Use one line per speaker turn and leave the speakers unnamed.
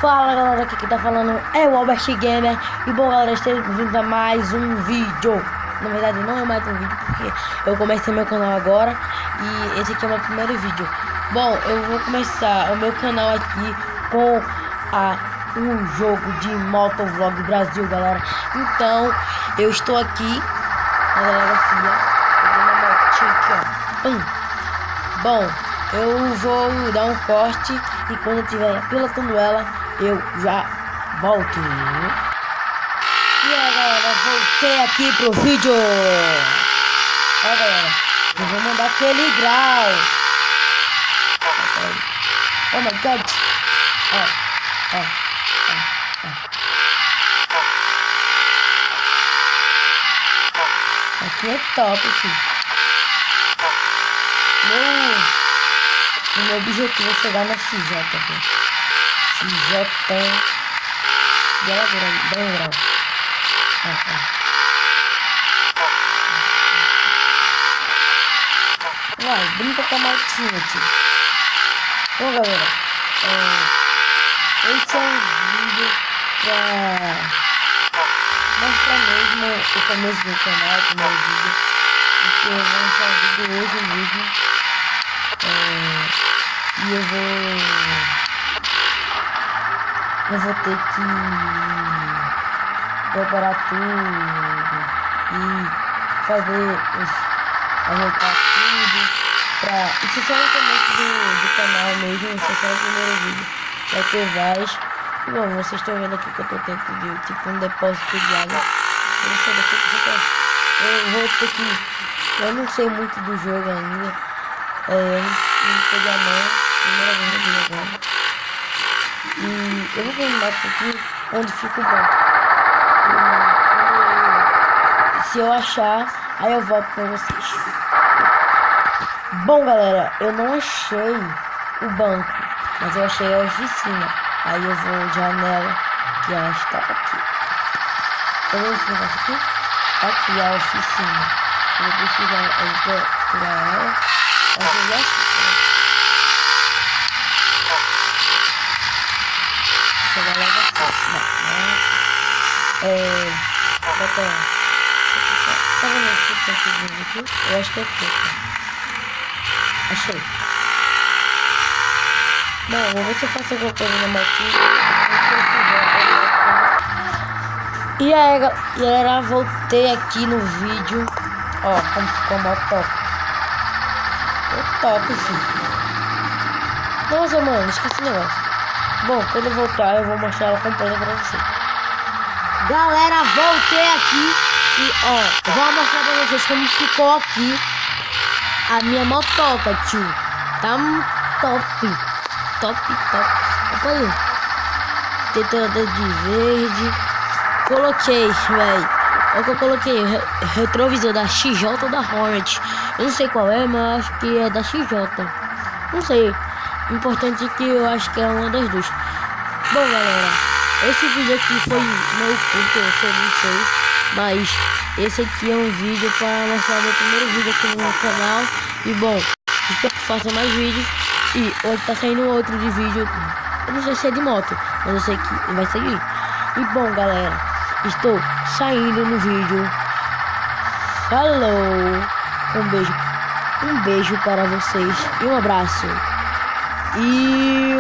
Fala galera, aqui quem tá falando é o Albert Gamer. E bom galera, estamos vindo a mais um vídeo. Na verdade não é mais um vídeo, porque eu comecei meu canal agora e esse aqui é o meu primeiro vídeo. Bom, eu vou começar o meu canal aqui com um jogo de Motovlog Brasil, galera. Então, eu estou aqui na delegacia, pegando uma motinha aqui, ó. Bom, eu vou dar um corte e quando eu estiver pilotando ela, eu já volto. E aí galera, voltei aqui pro vídeo. Ó galera, eu vou mandar aquele grau. Oh my god. Ó. Aqui é top, filho. Meu objetivo é chegar na XJ, filho. XJ e ela dá um grau. Vai, brinca com a motinha, tio. Bom galera, esse é um vídeo pra mostrar mesmo o começo do canal, o primeiro vídeo, porque eu vou lançar o vídeo hoje mesmo. E eu vou ter que preparar tudo e fazer ajeitar tudo pra... Isso só no começo do canal mesmo, isso é só o primeiro vídeo, vai ter vários. E bom, vocês estão vendo aqui que eu tô dentro de tipo um depósito de água. Eu não sei daqui que eu vou ter que... Eu não sei muito do jogo ainda. Eu não peguei a mão, primeira vez que eu vi agora. E eu vou filmar aqui onde fica o banco. Se eu achar, aí eu volto pra vocês. Bom galera, eu não achei o banco, mas eu achei a oficina. Aí eu vou já nela, que ela está aqui. Tá vendo esse negócio aqui? Aqui a oficina. Eu vou precisar procurar ela. Mas eu já sei. Chegar logo assim. Tá vendo esse pontozinho aqui? Eu acho que é aqui. Achei. Bom, vou ver se eu faço alguma coisa na motinha. E aí galera, voltei aqui no vídeo. Ó, como ficou a moto top. Top, sim. Nossa, mano, esqueci o negócio. Bom, quando eu voltar, eu vou mostrar ela completa pra vocês. Galera, voltei aqui. E ó, eu vou mostrar pra vocês como ficou aqui a minha motoca, tio. Tá top. Opa aí. Detonador de verde. Coloquei, velho. É o que eu coloquei, retrovisor da XJ ou da Hornet. Eu não sei qual é, mas acho que é da XJ. Não sei. O importante é que eu acho que é uma das duas. Bom galera, esse vídeo aqui foi meio curto, eu não sei. Mas esse aqui é um vídeo para mostrar meu primeiro vídeo aqui no meu canal. E bom, espero que faça mais vídeos. E hoje tá saindo outro de vídeo. Eu não sei se é de moto, mas eu sei que vai seguir. E bom galera, estou saindo no vídeo. Falou. Um beijo para vocês e um abraço. E